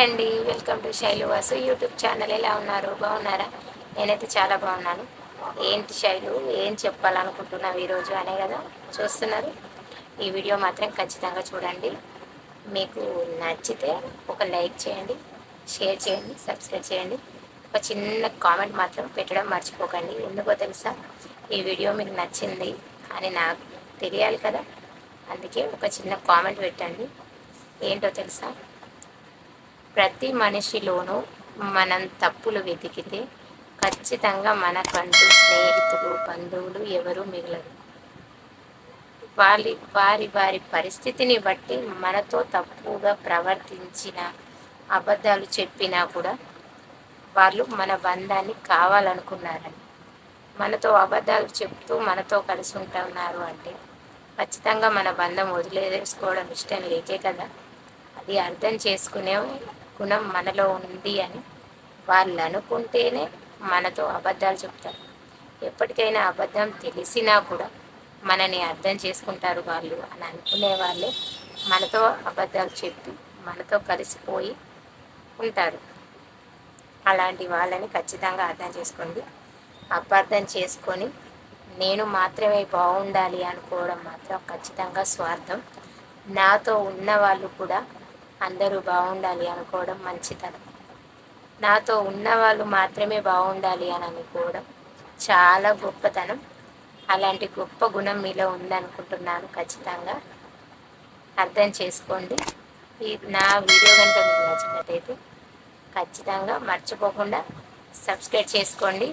అండి, welcome to Shailu Vasu YouTube channel. ఎలా ఉన్నారు? బాగున్నారా? నేనైతే చాలా బాగున్నాను. ఏంటి శైలు, ఏం చెప్పాలనుకుంటున్నావు ఈరోజు అనే కదా చూస్తున్నారు. ఈ వీడియో మాత్రం ఖచ్చితంగా చూడండి. మీకు నచ్చితే ఒక లైక్ చేయండి, షేర్ చేయండి, సబ్స్క్రైబ్ చేయండి. ఒక చిన్న కామెంట్ మాత్రం పెట్టడం మర్చిపోకండి. ఎందుకో తెలుసా, ఈ వీడియో మీకు నచ్చింది అని నాకు తెలియాలి కదా. అందుకే ఒక చిన్న కామెంట్ పెట్టండి. ఏంటో తెలుసా, ప్రతి మనిషిలోనూ మనం తప్పులు వెతికితే ఖచ్చితంగా మనకంటూ స్నేహితులు, బంధువులు ఎవరూ మిగలరు. వారి పరిస్థితిని బట్టి మనతో తప్పుగా ప్రవర్తించిన, అబద్ధాలు చెప్పినా కూడా వాళ్ళు మన బంధాన్ని కావాలనుకున్నారని. మనతో అబద్ధాలు చెప్తూ మనతో కలిసి ఉంటున్నారు అంటే ఖచ్చితంగా మన బంధం వదిలేసుకోవడం ఇష్టం లేకే కదా. అది అర్థం చేసుకునే గుణం మనలో ఉంది అని వాళ్ళు అనుకుంటేనే మనతో అబద్ధాలు చెప్తారు. ఎప్పటికైనా అబద్ధం తెలిసినా కూడా మనని అర్థం చేసుకుంటారు వాళ్ళు అని అనుకునే వాళ్ళే మనతో అబద్ధాలు చెప్పి మనతో కలిసిపోయి ఉంటారు. అలాంటి వాళ్ళని ఖచ్చితంగా అర్థం చేసుకోండి. అపార్థం చేసుకొని నేను మాత్రమే బాగుండాలి అనుకోవడం మాత్రం ఖచ్చితంగా స్వార్థం. నాతో ఉన్న వాళ్ళు కూడా అందరూ బాగుండాలి అనుకోవడం మంచితనం. నాతో ఉన్నవాళ్ళు మాత్రమే బాగుండాలి అని అనుకోవడం చాలా గొప్పతనం. అలాంటి గొప్ప గుణం మీలో ఉందనుకుంటున్నాను. ఖచ్చితంగా అర్థం చేసుకోండి. నా వీడియో కనుక మీకు నచ్చినట్టయితే ఖచ్చితంగా మర్చిపోకుండా సబ్స్క్రైబ్ చేసుకోండి.